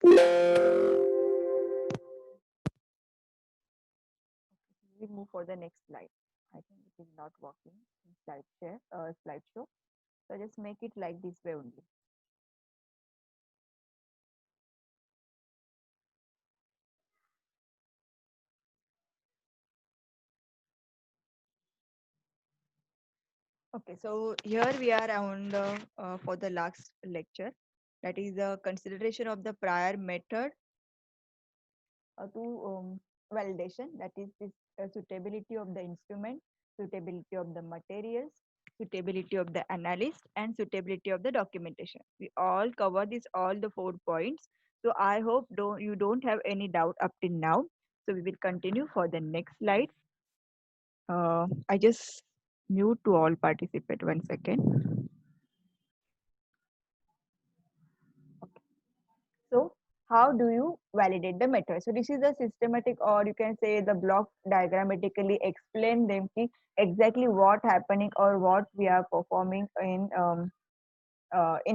We move for the next slide. I think it is not working in slideshow. So just make it like this way only. Okay, so here we are on the for the last lecture. That is the consideration of the prior method to validation. That is this suitability of the instrument, suitability of the materials, suitability of the analyst, and suitability of the documentation. We all cover this all the 4 points. So I hope you don't have any doubt up till now. So we will continue for the next slide. I just mute to all participate 1 second. So how do you validate the method? So this is the systematic, or you can say the block diagrammatically explain them ki exactly what happening or what we are performing in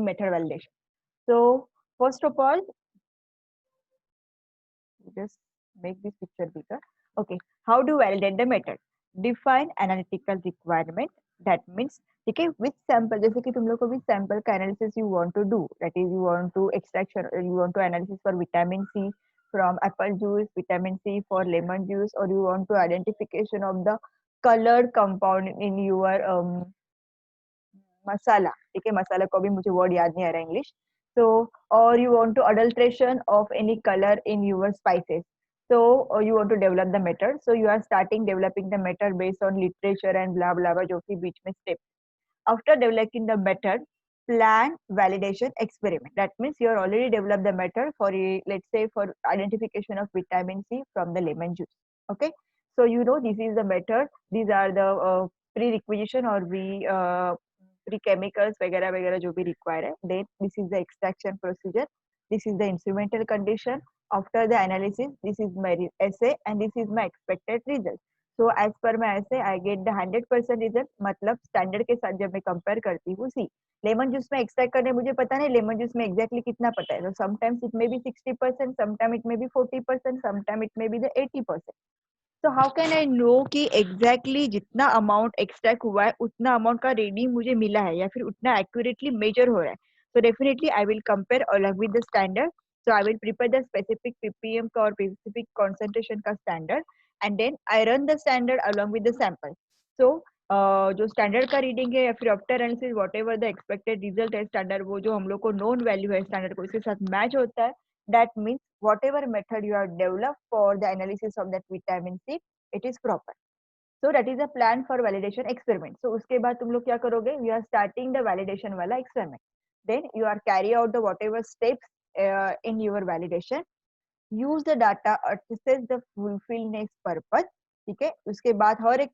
method validation. So first of all, just make this picture bigger. Okay, how do you validate the method? Define analytical requirement. That means ठीक है with sample, जैसे कि तुम लोग को भी sample का analysis you want to do, that is you want to extraction, you want to analysis for vitamin C from apple juice, vitamin C for lemon juice, or you want to identification of the colored compound in your मसाला. ठीक है, मसाला को भी मुझे word याद नहीं आ रहा English. So or you want to adulteration of any color in your spices. So you want to develop the method. So you are starting developing the method based on literature and blah blah blah जो कि बीच में step. After developing the method, plan validation experiment. That means you are already developed the method for let's say for identification of vitamin C from the lemon juice. Okay, so you know this is the method. These are the prerequisition or pre chemicals वगैरह वगैरह जो भी require है. Then this is the extraction procedure. This is the instrumental condition. After the analysis, this is my essay and this is my expected result. So as per मैं ऐसे I get the 100% result. मतलब standard के साथ जब मैं compare करती हूँ, see lemon juice में एक्सट्रैक्ट करने मुझे पता नहीं लेमन जूस में एग्जैक्टली कितना पता है. तो sometimes it may be 60%, sometime it may be 40%, sometime it may be the 80%. तो हाउ कैन आई नो कि एग्जैक्टली जितना अमाउंट एक्सट्रैक्ट हुआ है उतना अमाउंट का रीडिंग मुझे मिला है या फिर उतना एक्यूरेटली मेजर हो रहा है. तो definitely I will compare along with the standard. So I will prepare the specific PPM का और स्पेसिफिक कॉन्सेंट्रेशन का standard and then I run the standard along with the sample. So जो standard का reading है या फिर after analysis whatever the expected result है standard, वो जो हम लोग को नोन वैल्यू है स्टैंडर्ड को इसके साथ मैच होता है. That means whatever method you have developed for the analysis of that vitamin C, it is proper. So that is a plan for validation experiment. So उसके बाद तुम लोग क्या करोगे? You are starting the validation वाला experiment. Then you are carry out the whatever steps in your validation. Use the data assess the fulfillment purpose. ठीक है, उसके बाद हर एक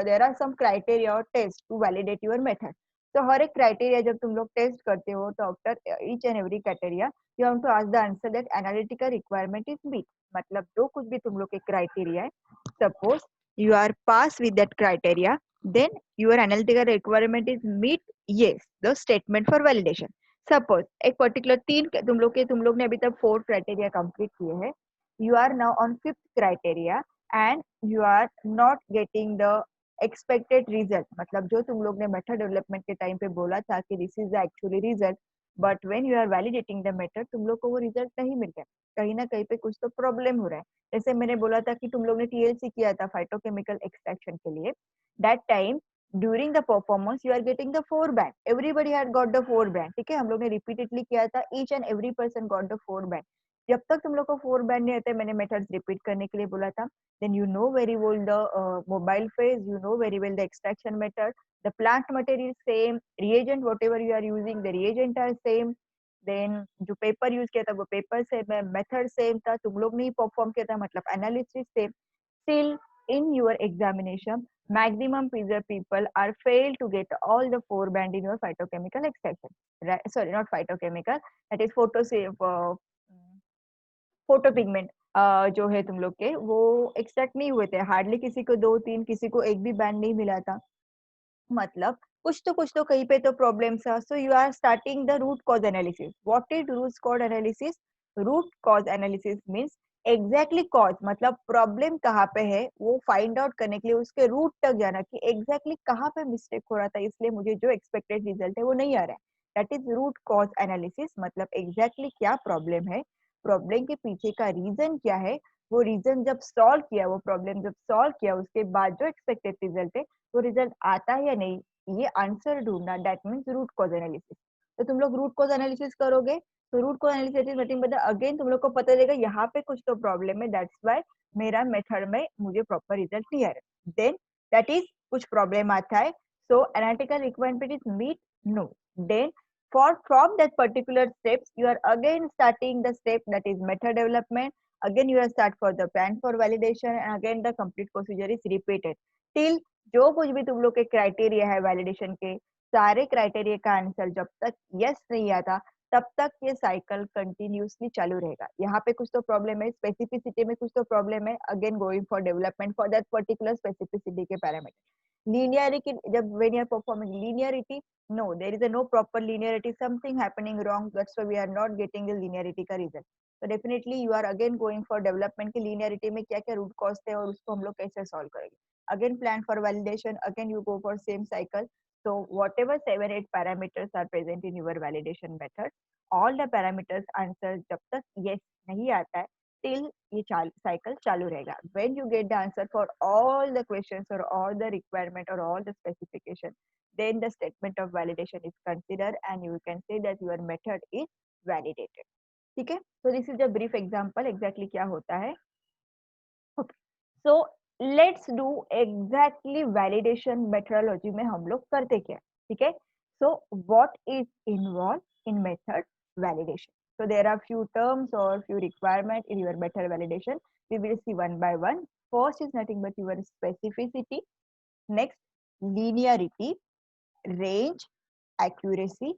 there are some criteria or test to validate your method. तो हर एक criteria जब तुम लोग टेस्ट करते हो तो after each and every criteria you have to ask the answer that analytical requirement is meet. मतलब जो कुछ भी तुम लोग के क्राइटेरिया है, suppose you are pass with that criteria, then your analytical requirement is meet, yes, the statement for validation. Suppose एक particular तुम लोग ने अभी तक 4 क्राइटेरिया कंप्लीट किए हैं. You are now on 5th criteria and you are not getting the expected result. मतलब जो तुम लोग ने मेथड डेवलपमेंट के टाइम पे बोला था कि this is the actually result, but when you are validating the method तुम लोग को वो रिजल्ट नहीं मिल रहा है. कहीं ना कहीं पे कुछ तो प्रॉब्लम हो रहा है. जैसे मैंने बोला था कि तुम लोग ने टीएलसी किया था फाइटोकेमिकल एक्सट्रैक्शन के लिए. That time during the performance you are getting the 4 band, everybody had got the 4 band. ठीक है, हम लोग ने रिपीटेडली किया था, each and every person got the 4 band. जब तक तुम लोग को 4 band नहीं आते, मैंने मेथड्स रिपीट करने के लिए बोला था. then you know very well the mobile phase, you know very well the extraction method, the plant material same, reagent whatever you are using the reagent are same, then जो paper use किया था वो paper same है, method same था, तुम लोग ने perform किया था मतलब analysis same. Still in your examination maximum people are failed to get all the 4 band in your phytochemical extraction, right? Sorry, not phytochemical, that is photopigment. जो है तुम लोग के वो एक्सट्रैक्ट नहीं हुए थे, हार्डली किसी को 2-3, किसी को एक भी बैंड नहीं मिला था. मतलब कुछ तो कहीं पे तो प्रॉब्लम था. So you are starting the root cause analysis. What is root cause analysis? Root cause analysis means exactly cause मतलब प्रॉब्लम कहाँ पे है वो फाइंड आउट करने के लिए उसके रूट तक जाना कि एग्जैक्टली कहाँ पे मिस्टेक हो रहा था इसलिए मुझे जो एक्सपेक्टेड रिजल्ट है वो नहीं आ रहा है। That is root cause analysis मतलब एग्जैक्टली क्या प्रॉब्लम है, प्रॉब्लम के पीछे का रीजन क्या है, वो रीजन जब सॉल्व किया, वो प्रॉब्लम जब सॉल्व किया उसके बाद जो एक्सपेक्टेड रिजल्ट है वो रिजल्ट आता है या नहीं, ये आंसर ढूंढना, that means root cause analysis. तो तुम लोग रूट कॉज एनालिसिस करोगे तो root cause analysis nothing but again तुम लोग को पता चलेगा यहाँ पे कुछ तो प्रॉब्लम है, दैट्स व्हाई मेरा मेथड में मुझे प्रॉपर रिजल्ट नहीं आ रहा। देन दैट इज कुछ प्रॉब्लम आता है, so analytical requirement is meet no, then for from that particular steps you are again starting the step that is method development, again you are start for the plan for validation and again the complete procedure is repeated till जो कुछ भी तुम लोग के criteria है validation के सारे criteria का आंसर जब तक यस नहीं आता तब तक ये साइकिल कंटिन्यूसली चालू रहेगा। यहाँ पे कुछ तो प्रॉब्लम है, स्पेसिफिसिटी में कुछ तो प्रॉब्लम है, again going for development for that particular specificity के पैरामीटर। linearity जब when you are performing linearity, no there is a no proper linearity, something happening wrong, that's why we are not getting the linearity का result। so definitely you are again going for development की linearity में क्या क्या root cause थे और उसको हम लोग कैसे solve करेंगे। again plan for validation, again you go for same cycle, so whatever 7 8 parameters are present in your validation method, all the parameters answer जब तक yes नहीं आता है till ये cycle चालू रहेगा। when you get the answer for all the questions or all the requirement or all the specification, then the statement of validation is considered and you can say that your method is validated। ठीक है, so this is a brief example exactly क्या होता है। okay, so let's do exactly validation methodology में हम लोग करते क्या, ठीक है। so what is involved in method validation, so there are few terms or few requirement in your method validation, we will see one by one। first is nothing but your specificity, next linearity, range, accuracy,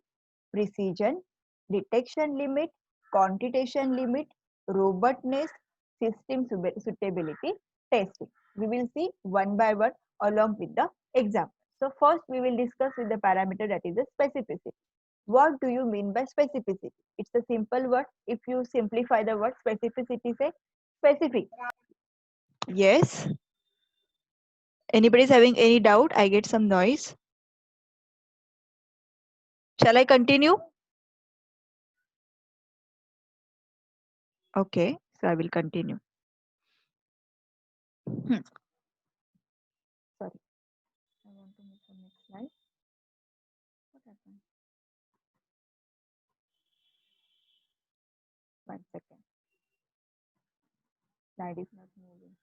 precision, detection limit, quantitation limit, robustness, system suitability, testing. We will see one by one along with the example। so first we will discuss with the parameter that is the specificity। what do you mean by specificity? It's a simple word, if you simplify the word specificity say specific। Yes, anybody is having any doubt? I get some noise, shall I continue? Okay, so I will continue। Sorry, I want to move some next slide। what happened? One second, slide is not moving।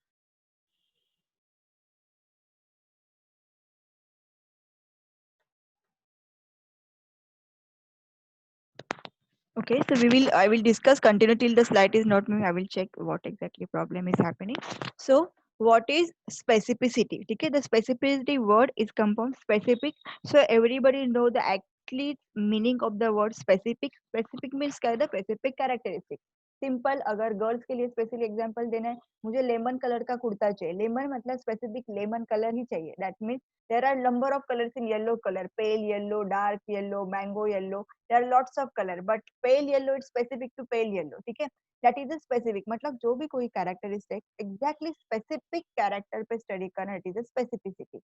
Okay, so I will discuss continue till the slide is not moving, I will check what exactly problem is happening। so what is specificity? Okay, the specificity word is come from specific, so everybody know the actually meaning of the word specific। specific means क्या है, specific characteristic। Simple अगर girls के लिए special example देना है, मुझे lemon colour का कुर्ता चाहिए, लेमन मतलब स्पेसिफिक लेमन कलर ही चाहिए, that means there are number of colors in yellow color, pale yellow, dark yellow, mango yellow, there are lots of color but pale yellow is specific to pale yellow, ठीक है। that is a specific मतलब जो भी कोई characteristic exactly specific character पे study करना, it is a specificity।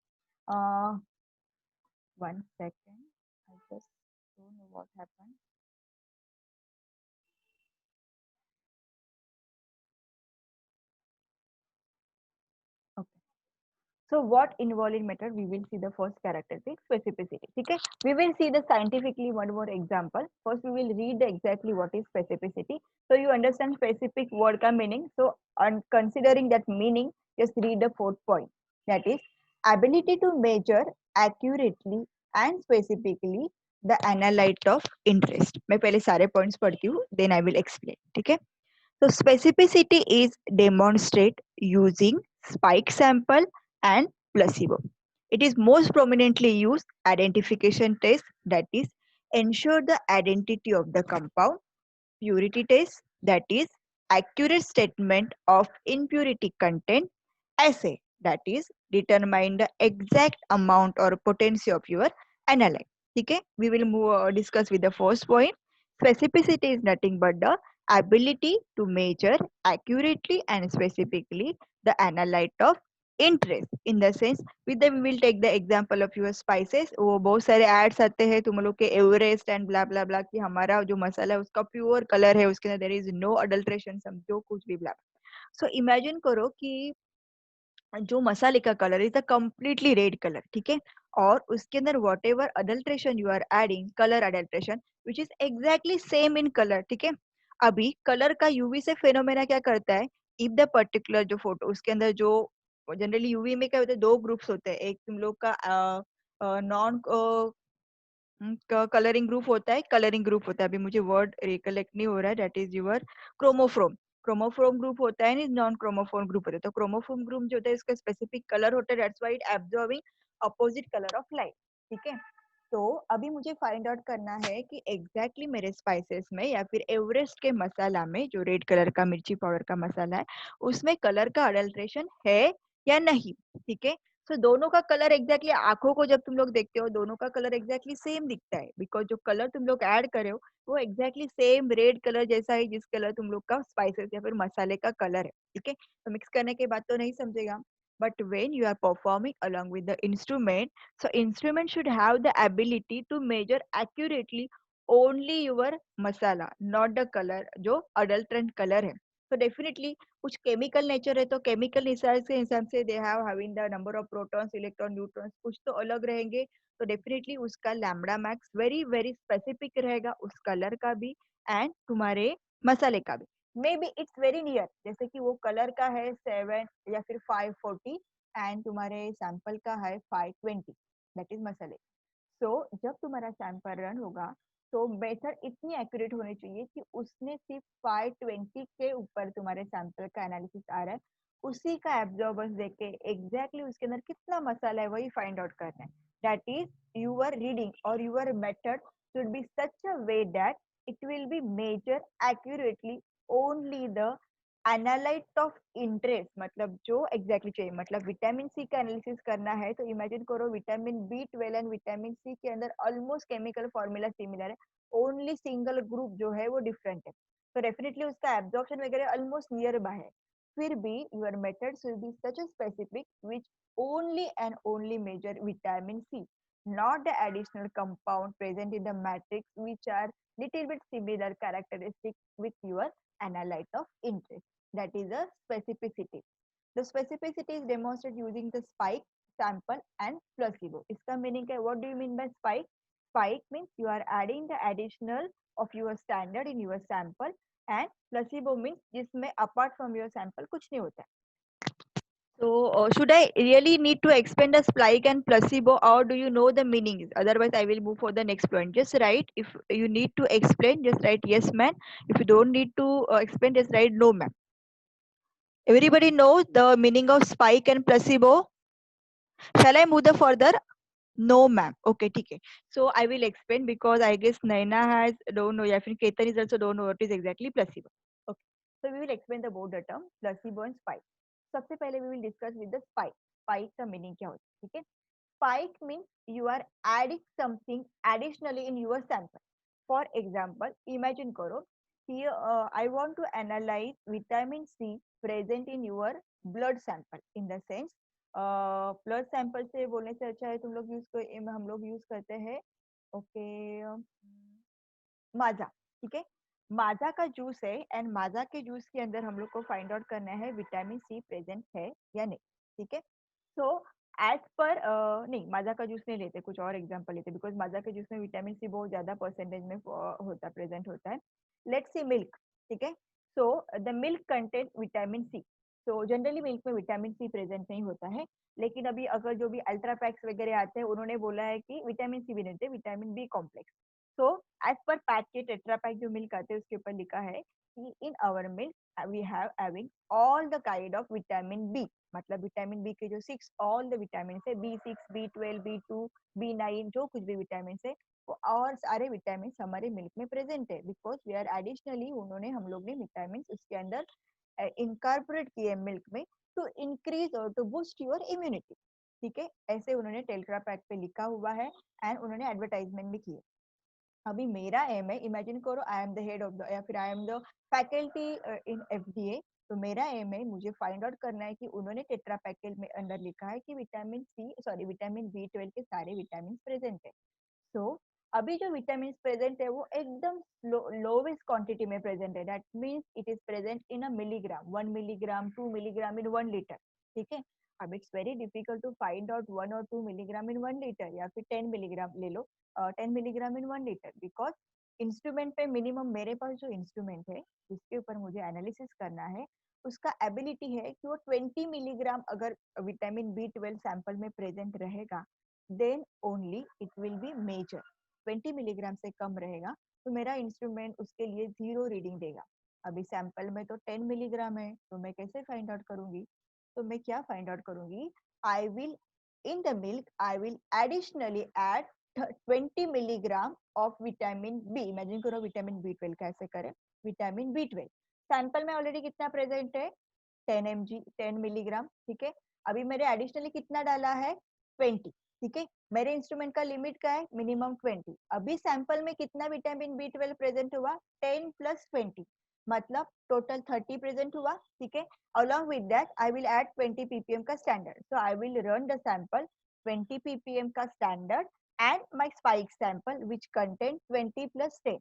uh, one second, I just don't know what happened। okay, so what involved in method, we will see the first characteristic specificity, ठीक है। we will see the scientifically one more example, first we will read the exactly what is specificity, so you understand specific word ka meaning। so on considering that meaning, just read the fourth point, that is ability to measure accurately and specifically the analyte of interest। मैं पहले सारे points पढ़ती हूँ, then I will explain, ठीक है। so specificity is demonstrate using spike sample and placebo। it is most prominently used identification test, that is ensure the identity of the compound, purity test, that is accurate statement of impurity content, assay, that is determine the exact amount or potency of your analyte। ठीक है, we will move discuss with the first point। specificity is nothing but the ability to measure accurately and specifically the analyte of interest. In the sense, with them we will take the example of your spices. वो बहुत सारे ads आते हैं तुम लोग के Everest and blah ब्ला ब्ला कि हमारा जो मसाला है उसका प्योर कलर है, उसके अंदर देयर इज नो अडल्ट्रेशन, समझो कुछ भी ब्ला। सो इमेजिन करो कि जो मसाले का colour is a completely red colour, ठीक है, और उसके अंदर whatever adulteration you are adding, colour adulteration which is exactly same in colour, ठीक है। अभी कलर का यूवी से फेनोमेना क्या करता है, इफ द पर्टिकुलर जो फोटो उसके अंदर जो जनरली यूवी में क्या होता है, दो ग्रुप्स होते हैं, एक तुम लोग का नॉन कलरिंग ग्रुप होता है, कलरिंग ग्रुप होता है, अभी मुझे वर्ड रिकलेक्ट नहीं हो रहा है, दैट इज योर क्रोमोफ्रोम। क्रोमोफ्रोम ग्रुप होता है, नॉन क्रोमोफोम ग्रुप होता है। तो क्रोमोफोम ग्रुप जो होता है इसका स्पेसिफिक कलर होता है, that's why it absorbing opposite colour of light, ठीक है। तो अभी मुझे फाइंड आउट करना है कि एग्जैक्टली मेरे स्पाइसेस में या फिर एवरेस्ट के मसाला में जो रेड कलर का मिर्ची पाउडर का मसाला है उसमें कलर का अडल्ट्रेशन है या नहीं, ठीक है। सो दोनों का कलर एग्जैक्टली आंखों को जब तुम लोग देखते हो दोनों का कलर एग्जैक्टली सेम दिखता है, बिकॉज जो कलर तुम लोग ऐड करे हो वो एग्जैक्टली सेम रेड कलर जैसा है जिस कलर तुम लोग का स्पाइसेस या फिर मसाले का कलर है, ठीक है। तो मिक्स करने के बाद तो नहीं समझेगा, but when you are performing along with the instrument, so instrument should have the ability to measure accurately only your masala, not the color जो adulterant color है। तो डेफिनेटली कुछ केमिकल नेचर है तो केमिकल हिसाब से they have having the number of protons electron neutrons कुछ तो अलग रहेंगे, तो डेफिनेटली उसका lambda max very very specific रहेगा उस कलर का भी एंड तुम्हारे मसाले का भी। May be it's very near, जैसे कि वो कलर का है 7 या फिर 540 एंड तुम्हारे सैंपल का है 520, दैट इज मसाले। सो जब तुम्हारा सैंपल रन होगा तो मेथड इतनी एक्यूरेट होनी चाहिए कि उसने सिर्फ 520 के ऊपर तुम्हारे सैंपल का एनालिसिस आ रहा है, उसी का एब्जॉर्बेंस देख के एग्जैक्टली उसके अंदर कितना मसाला है वही फाइंड आउट करना है। दैट इज यूर रीडिंग और your method should be such a way that it will be measure accurately only the analyte of interest, मतलब जो एग्जैक्टली चाहिए, मतलब विटामिन सी का एनालिसिस करना है तो इमेजिन करो vitamin B 12 and vitamin C के अंदर ऑलमोस्ट केमिकल फॉर्मूला सिमिलर है, ओनली सिंगल ग्रुप जो है वो डिफरेंट है, तो डेफिनेटली उसका एब्जॉर्प्शन वगैरह ऑलमोस्ट नियर बाय है। फिर भी your method should be such a specific which only and only major vitamin C, not the additional compound present in the matrix which are little bit similar characteristics with your analyte of interest, that is a specificity. The specificity is demonstrated using the spike, sample and placebo. इसका meaning क्या है? What do you mean by spike? Spike means you are adding the additional of your standard in your sample and placebo means जिसमें apart from your sample कुछ नहीं होता है। So, should I really need to explain the spike and placebo, or do you know the meanings? Otherwise, I will move for the next point. Just write if you need to explain. Just write yes, ma'am. If you don't need to explain, just write no, ma'am. Everybody knows the meaning of spike and placebo. Shall I move the further? No, ma'am. Okay, okay. So I will explain because I guess Naina has don't know. Yeah, Ketan is also don't know what is exactly placebo. Okay. So we will explain the both the term placebo and spike. सबसे पहले we will discuss with the spike. Spike का meaning क्या होता है, ठीक है? Spike means you are adding something additionally in your sample. For example, imagine करो here I want to analyze vitamin C present in your blood sample. In the sense blood sample से बोलने से अच्छा है तुम लोग यूज कर हम लोग यूज करते हैं ओके माजा, ठीक है। माजा का जूस है एंड माजा के जूस के अंदर हम लोग को फाइंड आउट करना है विटामिन सी प्रेजेंट है या नहीं, ठीक है। सो एज पर नहीं माजा का जूस नहीं लेते, कुछ और एग्जांपल लेते बिकॉज माजा के जूस में विटामिन सी बहुत ज्यादा परसेंटेज में होता प्रेजेंट होता है। लेट्स सी मिल्क, ठीक है। So the milk content vitamin C, तो जनरली मिल्क में विटामिन सी प्रेजेंट नहीं होता है, लेकिन अभी अगर जो भी अल्ट्रा पैक्स वगैरह आते हैं उन्होंने बोला है कि विटामिन सी भी नहीं होते, vitamin B complex. So as per pack के टेट्रा पैक जो मिल्क आते हैं उसके ऊपर लिखा है कि in our milk we have having all the kind of vitamin B, मतलब विटामिन बी के जो 6 ऑल द विटामिन है B6 B12 B2 B9 जो कुछ भी विटामिन है वो और सारे विटामिन हमारे मिल्क में प्रेजेंट है, बिकॉज वी आर एडिशनली उन्होंने हम लोग ने विटामिन उसके अंदर इनकॉर्पोरेट किए मिल्क में टू इंक्रीज और टू बूस्ट योर इम्यूनिटी, ठीक है। ऐसे उन्होंने टेट्रा पैक पे लिखा हुआ है एंड उन्होंने एडवर्टाइजमेंट भी किए। अभी मेरा एम है, इमेजिन करो I am the head of the या फिर I am the faculty in FDA, तो मेरा एम है मुझे फाइंड आउट करना है कि उन्होंने टेट्रा पैकेट में अंदर लिखा है कि विटामिन बी 12 के सारे विटामिन प्रेजेंट है। सो अभी जो विटामिन प्रेजेंट है वो एकदम लोवेस्ट क्वांटिटी में प्रेजेंट है, that means it is present in a milligram, 1 milligram 2 milligram in 1 litre. ठीक है, अब it's very difficult to find out 1 और 2 मिलीग्राम इन 1 लीटर या फिर 10 मिलीग्राम ले लो, 10 milligram in 1 litre, because instrument पे मिनिमम मेरे पास जो इंस्ट्रूमेंट है जिसके ऊपर मुझे एनालिसिस करना है उसका एबिलिटी है कि वो 20 मिलीग्राम अगर विटामिन बी 12 सैंपल में प्रेजेंट रहेगा then only it will be major. 20 milligram से कम रहेगा तो मेरा इंस्ट्रूमेंट उसके लिए 0 रीडिंग देगा। अभी सैंपल में तो 10 मिलीग्राम है तो मैं कैसे फाइंड आउट करूंगी, तो मैं क्या फाइंड आउट करूंगी, I will in the milk I will additionally add 20 milligram of vitamin B. Imagine करो विटामिन बी 12 कैसे करें, विटामिन बी 12 सैंपल में ऑलरेडी कितना प्रेजेंट है 10 मिलीग्राम। ठीक है, अभी मैंने एडिशनली कितना डाला है 20। ठीक है, मेरे इंस्ट्रूमेंट का लिमिट क्या है मिनिमम 20। अभी सैंपल में कितना विटामिन बी 12 प्रेजेंट हुआ 10 + 20 मतलब टोटल 30 प्रेजेंट हुआ। ठीक है, along with that I will add 20 ppm का standard, so I will run the sample 20 ppm का standard and my spike sample which contain 20 + 10।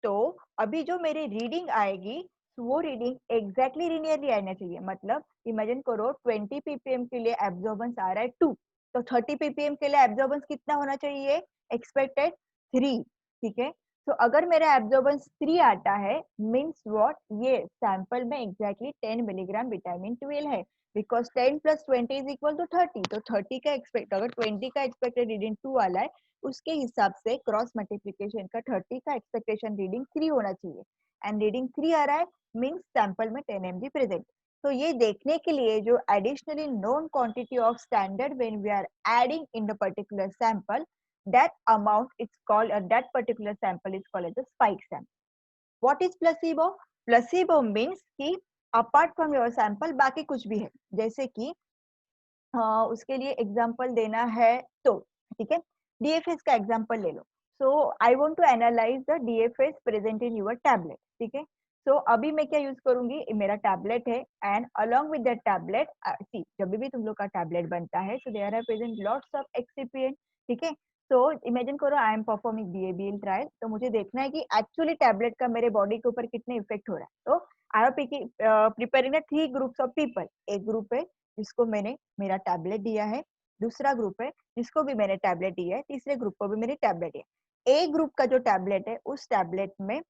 तो अभी जो मेरी रीडिंग आएगी वो रीडिंग एग्जैक्टली लिनियरली आना चाहिए, मतलब इमेजिन करो 20 ppm के लिए एब्जॉर्बेंस आ रहा है 2, तो 30 ppm के लिए एब्जॉर्बेंस कितना होना चाहिए एक्सपेक्टेड 3। ठीक है, तो अगर मेरा एब्जॉर्बेंस 3 आता है मीन्स व्हाट, ये सैंपल में एग्जैक्टली 10 मिलीग्राम विटामिन 12 है, बिकॉज 10 + 20 इज इक्वल टू 30। तो 30 का एक्सपेक्ट अगर 20 का एक्सपेक्टेड रीडिंग 2 वाला है उसके हिसाब से क्रॉस मल्टीप्लीकेशन का 30 का एक्सपेक्टेशन रीडिंग 3 होना चाहिए, एंड रीडिंग 3 आ रहा है मीन्स सैंपल में 10 mg प्रेजेंट। तो ये देखने के लिए जो additionally known quantity of standard when we are adding in the particular sample, that amount is called that particular sample is called as a spike sample. What is placebo? Placebo means कि apart from your sample बाकी कुछ भी है, जैसे कि उसके लिए example देना है तो ठीक है, डीएफएस का एग्जांपल ले लो। So I want to analyse the DFS present in your tablet. ठीक है, सो अभी मैं क्या यूज करूंगी, मेरा टैबलेट है and along with that tablet see जब भी तुम लोग का टैबलेट बनता है so there are present lots of excipient. ठीक है, सो इमेजिन करो I am performing BABL trial, तो मुझे देखना है कि एक्चुअली टैबलेट का मेरे बॉडी के ऊपर कितने इफेक्ट हो रहा है। तो I am preparing 3 groups of people. एक ग्रुप है जिसको मैंने मेरा टैबलेट दिया है, दूसरा ग्रुप है जिसको भी मैंने टैबलेट दिया है, तीसरे ग्रुप को भी मैंने टैबलेट दिया। ए ग्रुप का जो टैबलेट है उस टैबलेट में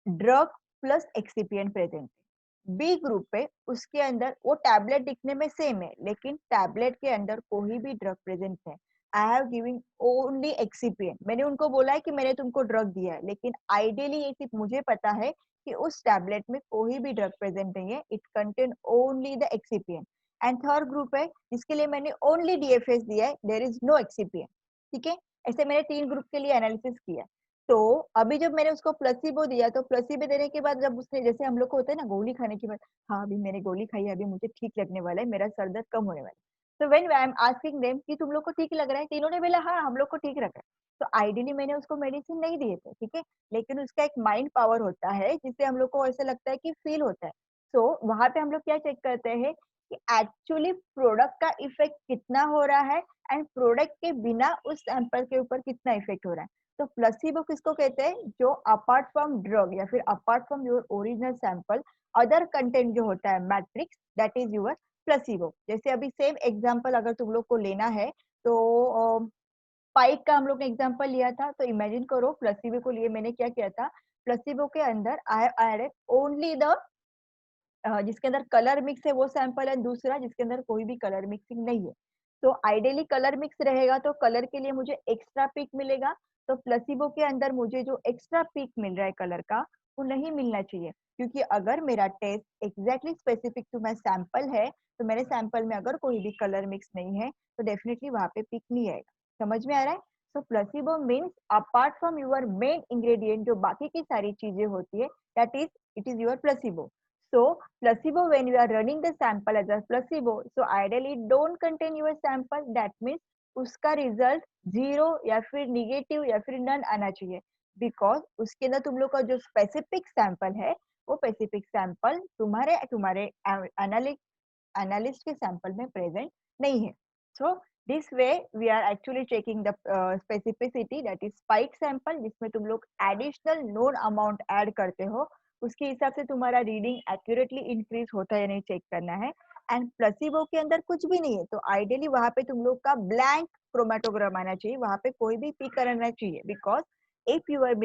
ड्रग प्लस एक्सिपिएंट प्रेजेंट है। बी ग्रुप पे उसके अंदर वो टैबलेट दिखने में सेम है लेकिन टैबलेट के अंदर कोई भी ड्रग प्रेजेंट है। I have giving only excipient, मैंने उनको बोला है कि मैंने तुमको ड्रग दिया है लेकिन आइडियली ये सिर्फ मुझे पता है कि उस टैबलेट में कोई भी ड्रग प्रेजेंट नहीं है, it contain only the excipient. And third group है जिसके लिए मैंने ओनली डीएफएस दिया है, देयर इज नो एक्सिपिएंट। ठीक है, ऐसे मैंने 3 ग्रुप के लिए एनालिसिस किया। तो अभी जब मैंने उसको प्लेसिबो दिया तो प्लेसिबो देने के बाद जब उसने, जैसे हम लोग को होता है ना गोली खाने के बाद, हाँ अभी मैंने गोली खाई है अभी मुझे ठीक लगने वाला है, मेरा सर दर्द कम होने वाला है। तो when I am asking them कि तुम लोग को ठीक लग रहा है, तीनों ने बोला हाँ हम लोग को ठीक लग रहा है। तो आइडियली मैंने उसको मेडिसिन नहीं दिए थे। ठीक है, लेकिन उसका एक माइंड पावर होता है जिससे हम लोग को ऐसा लगता है कि फील होता है। तो वहां पे हम लोग क्या चेक करते हैं कि एक्चुअली प्रोडक्ट का इफेक्ट कितना हो रहा है एंड प्रोडक्ट के बिना उस सैंपल के ऊपर कितना इफेक्ट हो रहा है। तो प्लेसिबो किसको कहते हैं, जो अपार्ट फ्रॉम ड्रग या फिर apart from your original sample other content जो होता है matrix, that is your placebo. जैसे अभी सेम एग्जांपल अगर तुम लोग को लेना है तो स्पाइक का हम लोग ने एग्जांपल लिया था, तो इमेजिन करो प्लेसिबो को लिए मैंने क्या किया था, प्लेसिबो के अंदर I have added only the जिसके अंदर कलर मिक्स है वो सैंपल है, दूसरा जिसके अंदर कोई भी कलर मिक्सिंग नहीं है। तो आइडियली कलर मिक्स रहेगा तो कलर के लिए मुझे एक्स्ट्रा पिक मिलेगा, तो प्लेसिबो के अंदर मुझे जो एक्स्ट्रा पिक मिल रहा है कलर का वो नहीं मिलना चाहिए, क्योंकि अगर मेरा test exactly specific to my sample है तो मेरे सैंपल में अगर कोई भी कलर मिक्स नहीं है तो डेफिनेटली वहां पे पिक नहीं आएगा। समझ में आ रहा है? So placebo means apart from your main ingredient जो बाकी की सारी चीजें होती है, that is it is your placebo. So placebo, when you are running the sample as a placebo, so ideally don't contain your sample, that means उसका result zero या फिर निगेटिव या फिर नन आना चाहिए। बिकॉज उसके अंदर तुम लोग का जो स्पेसिफिक सैंपल है वो स्पेसिफिक सैंपल तुम्हारे तुम्हारे एनालिस्ट के सैंपल में प्रेजेंट नहीं है. So this way we are actually checking the specificity that is spike sample, जिसमें तुम लोग एडिशनल नोन अमाउंट ऐड करते हो. उसके हिसाब से तुम्हारा रीडिंग एक्यूरेटली इंक्रीज होता है या नहीं चेक करना है. एंड प्लेसिबो के अंदर कुछ भी नहीं है, तो आइडियली वहां पे तुम लोग का ब्लैंक क्रोमेटोग्राम आना चाहिए, वहां पे कोई भी पिक करना चाहिए. Because if your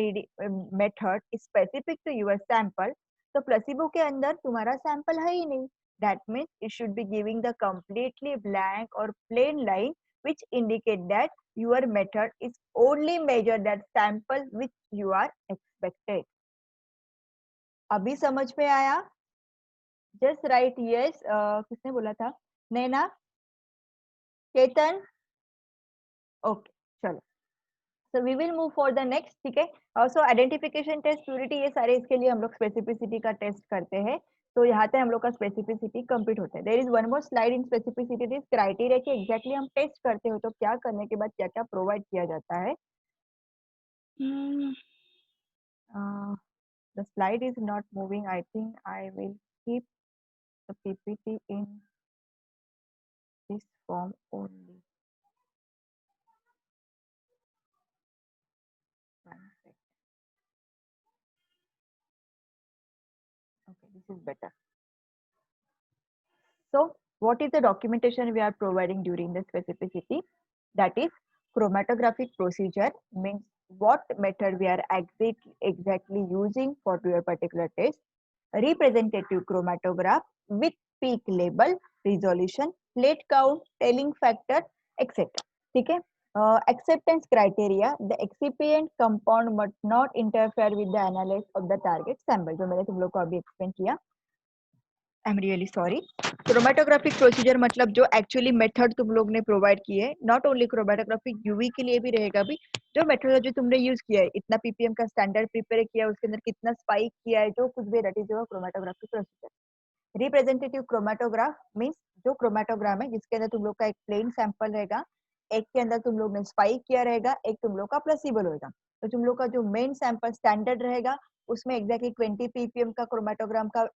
method is specific to your sample, तो प्लेसिबो के अंदर तुम्हारा सैंपल है ही नहीं. That means it should be giving the completely blank or plain line which indicate that your method is only measure that sample which you are expected. अभी समझ में आया? Just write yes. किसने बोला था? नैना? केतन? Okay, चलो. So we will move for the next. ठीक है. So identification test, purity, ये सारे इसके लिए हम लोग specificity का टेस्ट करते हैं. तो यहाँ पे हम लोग का स्पेसिफिसिटी कंप्लीट होता है. There is one more slide in specificity, is criteria कि एग्जैक्टली हम टेस्ट करते हो तो क्या करने के बाद क्या क्या प्रोवाइड किया जाता है. The slide is not moving. I think I will keep the PPT in this form only. Okay, this is better. So what is the documentation we are providing during the specificity? That is chromatographic procedure, means what method we are exactly using for your particular test. Representative chromatograph with peak label, resolution, plate count, telling factor, etc. ठीक है. Acceptance criteria, the excipient compound must not interfere with the analysis of the target sample. जो मैंने तुम लोग को अभी explain किया. I am really sorry. Chromatographic procedure मतलब जो एक्चुअली मेथड तुम लोग ने प्रोवाइड किए, नॉट ओनली क्रोमेटोग्राफिक, यूवी के लिए भी रहेगा भी. जो मेथोडोलॉजी तुमने यूज किया है, इतना पीपीएम का स्टैंडर्ड प्रिपेयर किया है, उसके अंदर कितना स्पाइक किया है, जो कुछ भी, that is your chromatographic procedure. Representative chromatograph means जो क्रोमेटोग्राम है जिसके अंदर तुम लोग का एक प्लेन सैंपल रहेगा, एक के अंदर तुम लोग ने स्पाइक किया रहेगा, एक तुम लोग का प्लेसिबल होगा. तो तुम लोग का जो मेन सैंपल स्टैंडर्ड रहेगा उसमें एग्जैक्टली 20 पीपीएम का क्रोमेटोग्राम का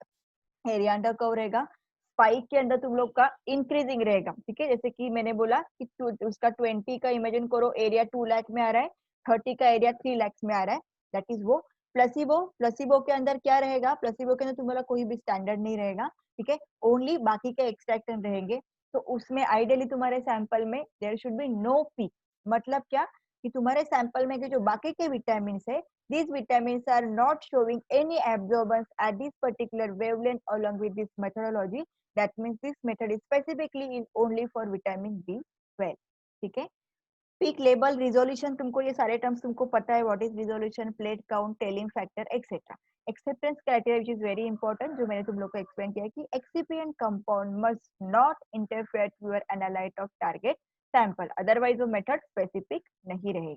एरिया अंडर कव रहेगा. स्पाइक के अंदर तुम लोग का इंक्रीजिंग रहेगा. ठीक है. जैसे कि मैंने बोला कि उसका 20 का इमेजिन करो एरिया 2 लाख में आ रहा है, 30 का एरिया 3 लाख में आ रहा है, दैट इज वो. प्लेसिबो, प्लेसिबो के अंदर क्या रहेगा? प्लेसिबो के अंदर तुम्हारा कोई भी स्टैंडर्ड नहीं रहेगा. ठीक है. ओनली बाकी के एक्सट्रैक्टेंट रहेंगे. तो उसमें आइडियली तुम्हारे सैंपल में there should be no peak. मतलब क्या कि तुम्हारे सैंपल में के जो बाकी के विटामिन है, these vitamins are not showing any absorbance at this particular wavelength along with this methodology. That means this method is specifically is only for vitamin B12. ठीक है. पीक लेबल, रिजोल्यूशन, तुमको ये सारे टर्म्स तुमको पता है. What is resolution, plate count, tailing factor, etcetera. Acceptance criteria which is very important, जो मैंने तुम लोग को एक्सप्लेन किया कि excipient compound must not interfere to your analyte of target sample, otherwise वो मेथड स्पेसिफिक नहीं रहेगी.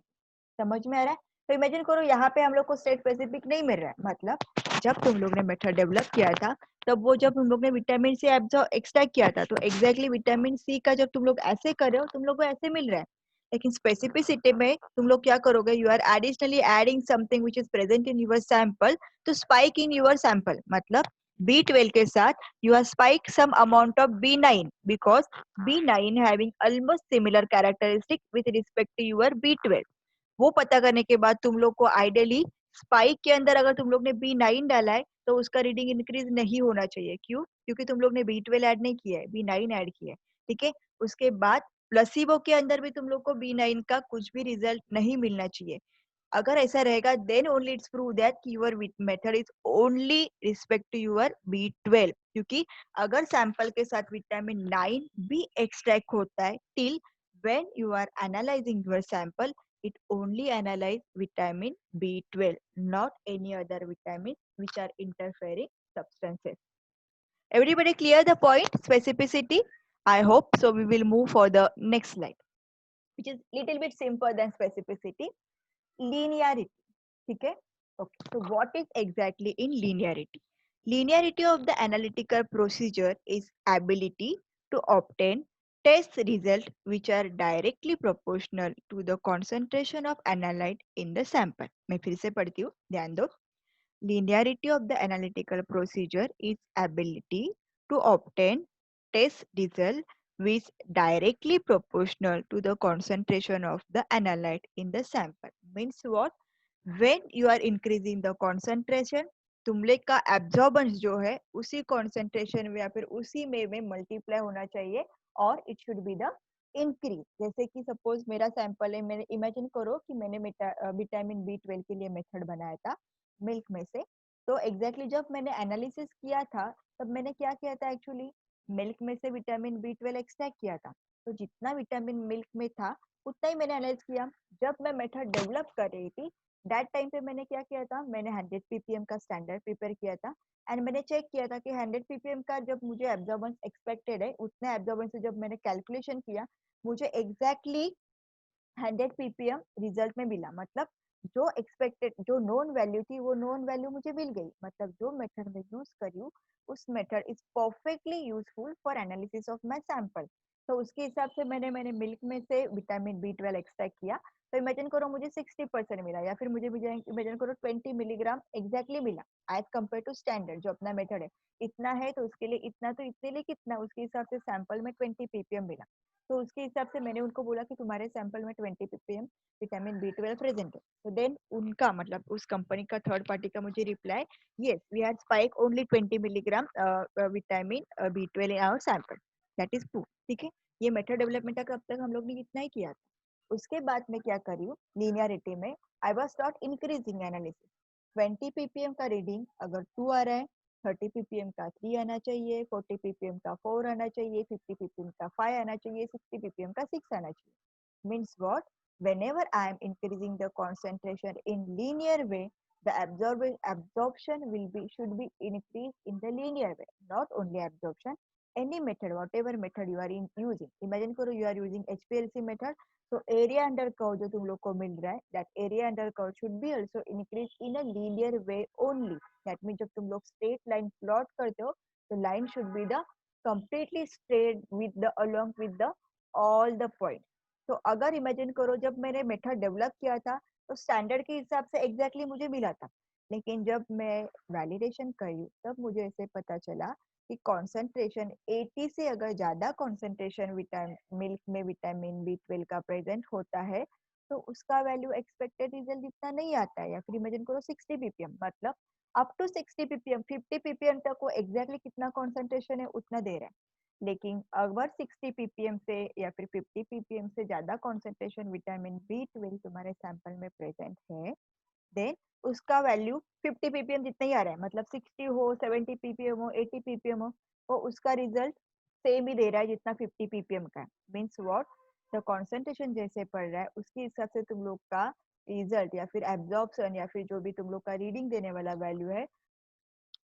समझ में आ रहा है? तो इमेजिन करो यहाँ पे हम लोग को स्टेट स्पेसिफिक नहीं मिल रहा है. मतलब जब तुम लोग ने मेथड डेवलप किया था तब वो जब तुम लोग ने विटामिन सी एक्सट्रैक्ट किया था, तो एग्जैक्टली विटामिन सी का जब तुम लोग ऐसे कर रहे हो, तुम लोग को ऐसे मिल रहा है. लेकिन स्पेसिफिसिटी में तुम लोग क्या करोगे? You are additionally adding something which is present in your sample to spike in your sample. मतलब B12 के साथ you are spike some amount of B9 because B9 having almost similar characteristic with respect to your B12. वो पता करने के बाद तुम लोग को आइडियली स्पाइक के अंदर अगर तुम लोग ने B9 डाला है तो उसका रीडिंग इंक्रीज नहीं होना चाहिए. क्यों? क्योंकि तुम लोग ने B12 ऐड नहीं किया है, B9 ऐड किया है. ठीक है. उसके बाद प्लेसिबो के अंदर भी तुम लोग को B9 का कुछ भी रिजल्ट नहीं मिलना चाहिए. अगर ऐसा रहेगा then only it's prove that your method is only respect to your B12. क्योंकि अगर सैंपल के साथ विटामिन 9 भी एक्सट्रैक्ट होता है, till when you are analyzing your sample, it only analyze vitamin B12, not any other vitamin which are interfering substances. Everybody clear the point? Specificity? I hope so. We will move for the next slide, which is little bit simpler than specificity. Linearity. Okay. Okay. So what is exactly in linearity? Linearity of the analytical procedure is ability to obtain test result which are directly proportional to the concentration of analyte in the sample. मैं फिर से पढ़ती हूँ, ध्यान दो. Linearity of the analytical procedure is ability to obtain test result which directly proportional to the concentration of the analyte in the sample. Means what? When you are increasing the concentration, तुमले का absorbance जो है उसी concentration में या फिर उसी में multiply होना चाहिए और it should be the increase. जैसे कि suppose मेरा sample है, मैंने imagine करो कि मैंने विटामिन B12 के लिए मेथड बनाया था मिल्क में से. तो एग्जैक्टली जब मैंने एनालिसिस किया था तब मैंने क्या किया था, एक्चुअली मिल्क में से विटामिन B12 एक्सट्रैक्ट किया था. तो जितना विटामिन मिल्क में था उतना ही मैंने एनालाइज किया. जब मैं मेथड डेवलप कर रही थी दैट टाइम पे मैंने क्या किया था, मैंने 100 ppm का स्टैंडर्ड प्रिपेयर किया था एंड मैंने चेक किया था कि 100 ppm का जब मुझे एब्जॉर्बेंस एक्सपेक्टेड है उतने एब्जॉर्बेंस से जब मैंने कैलकुलेशन किया मुझे एग्जैक्टली 100 ppm रिजल्ट में मिला. मतलब जो एक्सपेक्टेड जो नोन वैल्यू थी वो नोन वैल्यू मुझे मिल गई. मतलब जो मेथड में यूज करी हूँ उस method is perfectly useful for analysis of my sample. तो उसके हिसाब से मैंने मिल्क में से विटामिन B12 एक्सट्रैक्ट किया. तो इमेजिन करो मुझे 60% मिला या फिर मुझे इमेजिन करो 20 मिलीग्राम एग्जैक्टली मिला एज कम्पेयर टू स्टैंडर्ड जो अपना मेथड है. इतना है तो उसके लिए इतना, तो इतने लिए कितना, उसके हिसाब से सैंपल में 20 ppm मिला. तो उसके हिसाब से मैंने उनको बोला कि तुम्हारे सैंपल में 20 ppm विटामिन B12 प्रेजेंट है. तो देन उनका मतलब उस कंपनी का थर्ड पार्टी का मुझे reply, yes we had spike only 20 milligram vitamin B12 in our sample, that is proof. ठीक है, ये मेथड डेवलपमेंट का अब तक हम लोग ने इतना ही किया था. उसके बाद मैं क्या करी हूँ, लीनियरिटी में I was not increasing analysis. 20 ppm का रीडिंग अगर 2 आ रहा है, 30 ppm का 3 आना चाहिए, 40 ppm का 4 आना चाहिए, 50 ppm का 5 आना चाहिए, 60 ppm का 6 आना चाहिए. Means what? Whenever I am increasing the concentration in linear way, the absorption will be should be increased in the linear way. Not only absorption, any method, whatever method you are using. Imagine करो you are using HPLC method. So area under curve जो तुम लोग को मिल रहा है, that area under curve should be also increased in a linear way only. That means जब तुम लोग straight line plot करते हो, the line should be the completely straight with the along with the all the points. तो अगर imagine करो जब मैंने मेथड डेवलप किया था तो स्टैंडर्ड के हिसाब से एग्जैक्टली मुझे मिला था. लेकिन जब मैं वैलिडेशन करी तब मुझे ऐसे पता चला कि कॉन्सेंट्रेशन 80 से अगर ज्यादा कॉन्सेंट्रेशन मिल्क में विटामिन B12 का प्रेजेंट होता है तो उसका वैल्यू एक्सपेक्टेड रिजल्ट इतना नहीं आता है. या फिर इमेजिन करो 60 ppm, मतलब अप टू 60 ppm, 50 ppm तक वो एग्जैक्टली कितना कॉन्सेंट्रेशन है उतना दे रहा है. लेकिन अगर 60 ppm से या फिर 50 ppm से ज्यादा कॉन्सेंट्रेशन विटामिन B12 तुम्हारे सैंपल में प्रेजेंट है, देन उसका वैल्यू 50 ppm जितना ही आ रहा है, मतलब 60 हो, 70 ppm हो, 80 ppm हो, वो उसका रिजल्ट सेम ही दे रहा है जितना 50 ppm का है. Means what? द कॉन्सेंट्रेशन जैसे पड़ रहा है उसके हिसाब से तुम लोग का रिजल्ट या फिर एब्जॉर्प्शन या फिर जो भी तुम लोग का रीडिंग देने वाला वैल्यू है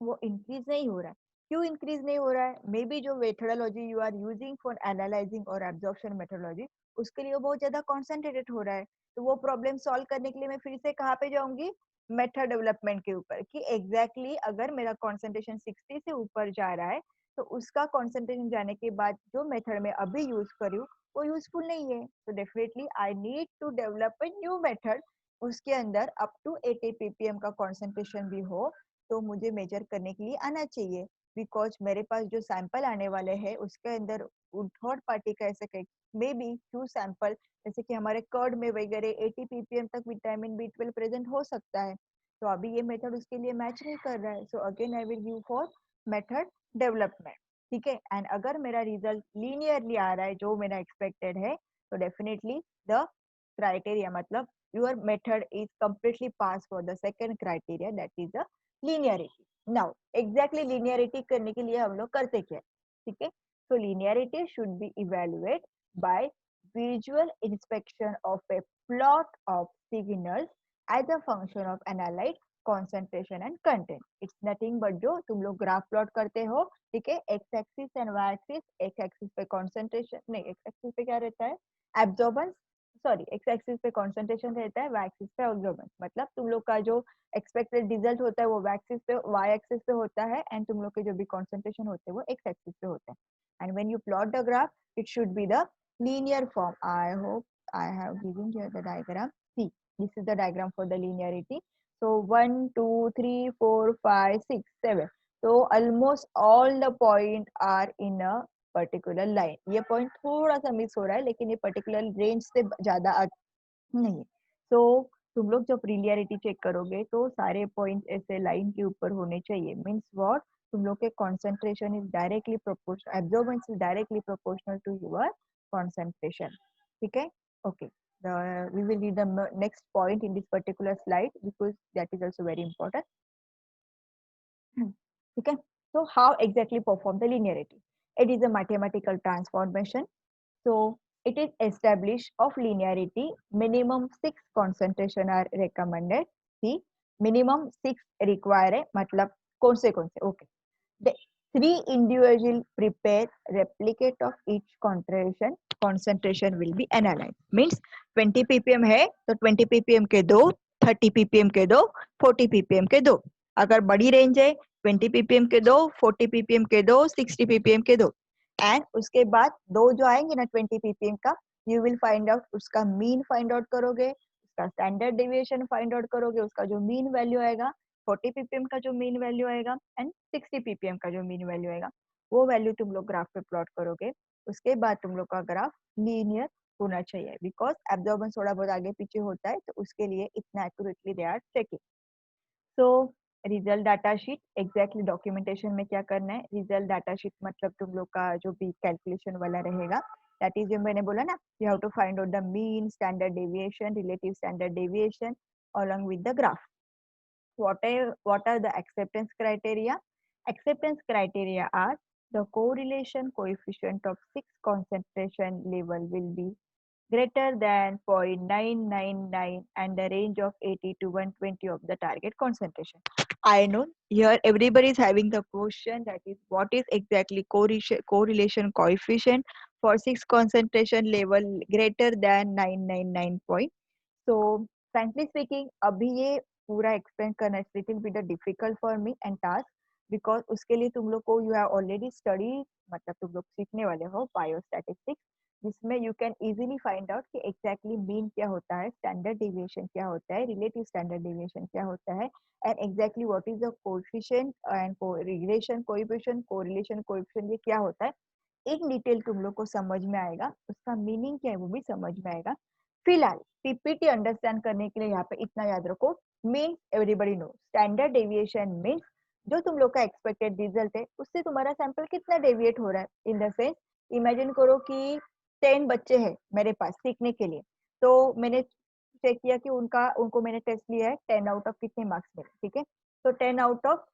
वो इंक्रीज नहीं हो रहा है. क्यों इंक्रीज नहीं हो रहा है? मे बी जो methodology you are using for analyzing और एब्जॉर्प्शन मेथोडोलॉजी उसके लिए वो बहुत ज्यादा कॉन्सेंट्रेटेड हो रहा है. तो वो प्रॉब्लम सॉल्व करने के लिए मैं फिर से कहाँ पे जाऊंगी, मेथड डेवलपमेंट के ऊपर, कि एग्जैक्टली अगर मेरा कॉन्सेंट्रेशन 60 से ऊपर जा रहा है तो उसका कॉन्सेंट्रेशन जाने के बाद जो मेथड में अभी यूज करी हूँ वो यूजफुल नहीं है. तो definitely I need to develop a new method, उसके अंदर अप टू 80 ppm का कॉन्सेंट्रेशन भी हो तो मुझे मेजर करने के लिए आना चाहिए. बिकॉज मेरे पास जो सैंपल आने वाले हैं उसके अंदर थर्ड पार्टी का ऐसे मे बी फ्यू सैंपल, जैसे कि हमारे कर्ड में वगैरह 80 ppm तक विटामिन B12 प्रेजेंट हो सकता है. तो अभी ये मेथड उसके लिए मैच नहीं कर रहा है. So again I will give for method development. ठीक है, एंड अगर मेरा रिजल्ट लीनियरली आ रहा है जो मेरा एक्सपेक्टेड है तो डेफिनेटली द क्राइटेरिया, मतलब your method is completely passed for the second criteria, that is the linearity. Now exactly linearity करने के लिए हम लोग करते क्या है, ठीक है. So linearity should be evaluated by visual inspection of a plot of signals as a function of analyte concentration and content. It's nothing but जो तुम लोग ग्राफ प्लॉट करते हो, ठीक है, X axis and Y axis. X axis पे concentration नहीं, X axis पे क्या रहता है, एब्जॉर्बेंस, सॉरी एक्स एक्सिस पे कॉन्सेंट्रेशन रहता है, वाई एक्सिस पे ऑब्जर्वेंस। मतलब तुम लोग का जो एक्सपेक्टेड रिजल्ट होता है वो वाई एक्सिस पे, वाई एक्सिस पे होता है, एंड तुम लोग के जो भी कॉन्सेंट्रेशन होते हैं वो एक्स एक्सिस पे होते हैं। And when you plot the graph it should be the linear form. I hope I have given here the diagram. See, this is the diagram for the linearity. So 1 2 3 4 5 6 7, so almost all the point are in a particular line. ये point थोड़ा सा miss हो रहा है लेकिन ये particular range से ज्यादा नहीं है। तो तुम लोग जब लिनियरिटी चेक करोगे तो सारे पॉइंट ऐसे लाइन के ऊपर होने चाहिए। मीन्स व्हाट, तुम लोग के concentration is directly proportional, absorbance is directly proportional to your concentration. ठीक है, okay. We will read the next point in this particular slide because that is also very important. ठीक है, so how exactly perform the linearity? It is a mathematical transformation. So it is established of linearity. Minimum 6 concentration are recommended. See, minimum 6 require है, मतलब कौन से okay. The 3 individual prepare replicate of each concentration will be analyzed. Means 20 ppm है तो 20 ppm के दो, 30 ppm के दो, 40 ppm के दो। अगर बड़ी रेंज है 20 ppm के दो, 40 ppm के दो, 60 ppm के दो। एंड उसके बाद दो जो आएंगे ना 20 ppm का, यू विल फाइंड आउट उसका मीन फाइंड आउट करोगे, उसका स्टैंडर्ड डेविएशन फाइंड आउट करोगे, उसका जो मीन वैल्यू आएगा 40 ppm का जो मीन वैल्यू आएगा एंड 60 ppm का जो मीन वैल्यू आएगा, वो वैल्यू तुम लोग ग्राफ पे प्लॉट करोगे। उसके बाद तुम लोग का ग्राफ लीनियर होना चाहिए बिकॉज एब्जॉर्बेंस थोड़ा बहुत आगे पीछे होता है तो उसके लिए इतना accurately they are checking. So result data sheet, exactly documentation में क्या करना है, रिजल्ट डाटा शीट मतलब तुम लोग का जो भी कैलकुलेशन वाला रहेगा, दैट इज जो मैंने बोला ना, you have to find out the mean, standard deviation, relative standard deviation along with the graph. What are the acceptance criteria? Acceptance criteria are the correlation coefficient of 6 concentration level will be greater than 0.999 and the range of 80 to 120 of the target concentration. I know here everybody is having the question, that is what is exactly correlation coefficient for 6 concentration level greater than 999 point. So frankly speaking अभी ये पूरा explain करना is little bit difficult for me and task, because उसके लिए तुम लोग को you have already study, मतलब तुम लोग सीखने वाले हो बायोस्टैटिस्टिक्स, जिसमें you can easily find out कि एग्जैक्टली मीन क्या होता है, स्टैंडर्ड डेविएशन क्या होता है, रिलेटिव स्टैंडर्ड डेविएशन क्या होता है, and exactly what is the coefficient and relation coefficient, correlation coefficient, ये क्या होता है इन डिटेल तुम लोग को समझ में आएगा, उसका मीनिंग क्या है वो भी समझ में आएगा। फिलहाल पीपीटी अंडरस्टैंड करने के लिए यहाँ पे इतना याद रखो, mean everybody know, standard deviation means जो तुम लोग का एक्सपेक्टेड रिजल्ट है उससे तुम्हारा सैंपल कितना डेविएट हो रहा है। इन द सेंस इमेजिन करो कि 10 बच्चे हैं मेरे पास सीखने के लिए, तो मैंने चेक किया कि उनको मैंने टेस्ट लिया है 10 आउट ऑफ कितने मार्क्स मिले, ठीक है, तो 10 आउट ऑफ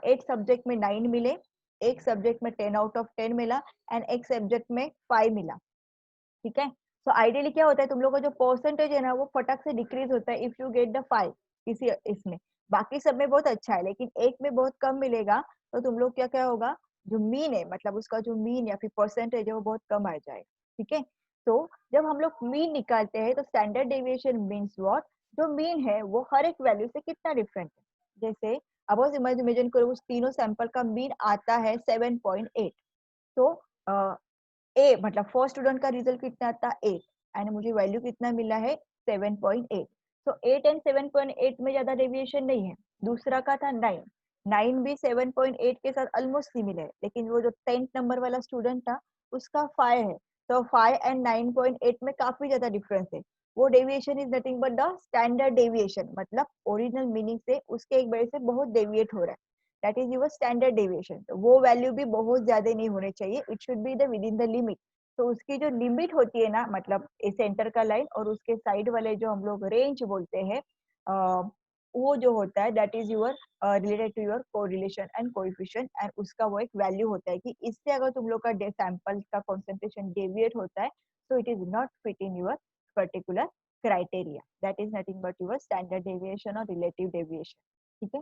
8 सब्जेक्ट में 9 मिले, एक सब्जेक्ट में 10 आउट ऑफ 10 मिला एंड एक सब्जेक्ट में 5 मिला, ठीक है। तो आइडियली क्या होता है, तुम लोग का जो परसेंटेज है ना वो फटक से डिक्रीज होता है इफ यू गेट द 5 किसी इसमें, बाकी सब में बहुत अच्छा है लेकिन एक में बहुत कम मिलेगा, तो तुम लोग क्या क्या होगा, जो मीन है मतलब उसका जो मीन या फिर परसेंटेज है वो बहुत कम आ जाएगा, ठीक है। तो जब हम लोग मीन निकालते हैं तो स्टैंडर्ड डेविएशन मीन्स व्हाट, जो मीन है वो हर एक वैल्यू से कितना डिफरेंट है। जैसे अब इमेजिन करो उस तीनों सैंपल का मीन आता है 7.8, तो ए मतलब फर्स्ट स्टूडेंट का रिजल्ट कितना था 8 एंड मुझे वैल्यू कितना मिला है 7.8, तो 8 एंड 7.8 में ज्यादा डेविएशन नहीं है। दूसरा का था 9, 9 भी 7.8 के साथ ऑलमोस्ट सिमिलर है, लेकिन वो जो 10th नंबर वाला स्टूडेंट था उसका 5 है, तो 5 एंड 9.8 में काफी ज्यादा डिफरेंस है। वो deviation is nothing but the standard deviation, मतलब ओरिजिनल मीनिंग से उसके एक वजह से बहुत डेविएट हो रहा है, that is your standard deviation. तो वो वैल्यू भी बहुत ज्यादा नहीं होने चाहिए, it should be the with in the limit. तो उसकी जो लिमिट होती है ना, मतलब सेंटर का लाइन और उसके साइड वाले जो हम लोग रेंज बोलते हैं, वो जो होता है that is your related to your correlation and coefficient, एंड उसका वो एक वैल्यू होता है कि इससे अगर तुम लोग का सैंपल का कंसंट्रेशन डेविएट होता है तो it is not fit in your particular criteria, that is nothing but your standard deviation और रिलेटिव डेविएशन, ठीक है।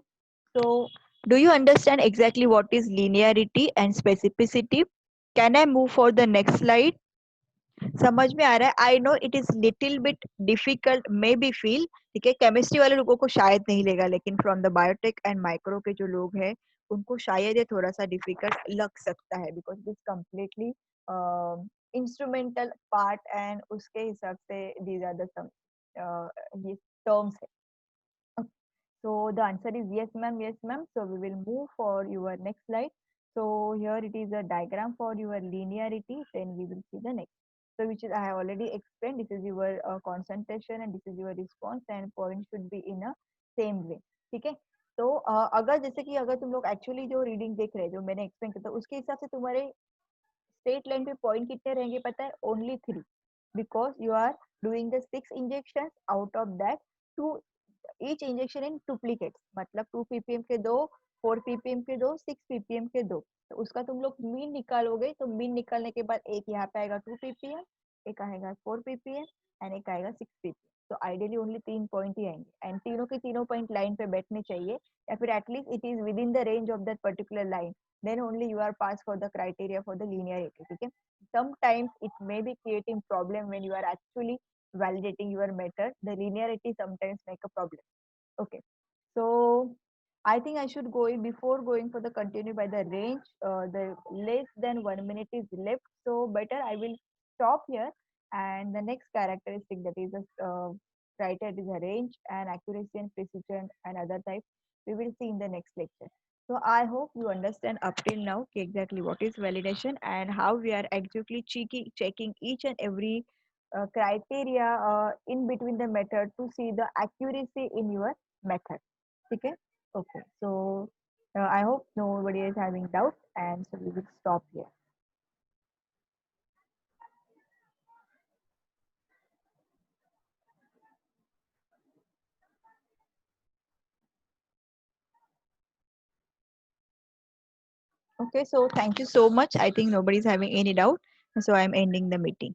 So, do you understand exactly what is linearity and specificity? Can I move for the next slide? समझ में आ रहा है? I know it is little bit difficult may be feel, ठीक है, केमिस्ट्री वाले लोगों को शायद नहीं लेगा, लेकिन from the biotech and micro के जो लोग हैं उनको शायद ये थोड़ा सा डिफिकल्ट लग सकता है, because it is completely instrumental part and उसके हिसाब से दीज आर द सम ये टर्म्स है. So the answer is yes, ma'am. Yes, ma'am. So we will move for your next slide. So here it is a diagram for your linearity. Then we will see the next. So which is I have already explained. This is your concentration and this is your response and point should be in a same way. ठीक है. तो अगर जैसे कि अगर तुम लोग actually जो रीडिंग देख रहे हैं जो मैंने एक्सप्लेन किया था उसके हिसाब से तुम्हारे स्ट्रेट लाइन पे पॉइंट कितने रहेंगे पता है? Only 3, because you are doing the 6 injection. Out of that 2 each injection in duplicates, मतलब 2 ppm के दो, 4 ppm के दो, 6 ppm के दो. तो उसका तुम लोग मीन निकालोगे तो मीन निकालने के बाद एक यहाँ पे आएगा 2 ppm, एक आएगा 4 ppm एंड एक आएगा 6 ppm. तो आइडियली ओनली 3 पॉइंट ही आएंगे एंड तीनों के तीनों पॉइंट लाइन पे बैठने चाहिए या फिर at least it is with in the range of that particular line. then only you are passed for the criteria for the linearity. Okay, sometimes it may be creating problem when you are actually validating your method. The linearity sometimes make a problem. Okay, so I think I should go in before going for the continue by the range. The less than 1 minute is left, so better I will stop here. And the next characteristic that is a criteria is a range and accuracy and precision and other type. We will see in the next lecture. So I hope you understand up till now exactly what is validation and how we are exactly checking each and every criteria in between the method to see the accuracy in your method. Okay. Okay. So I hope nobody is having doubt, and so we will stop here. Okay. So thank you so much. I think nobody is having any doubt. So I'm ending the meeting.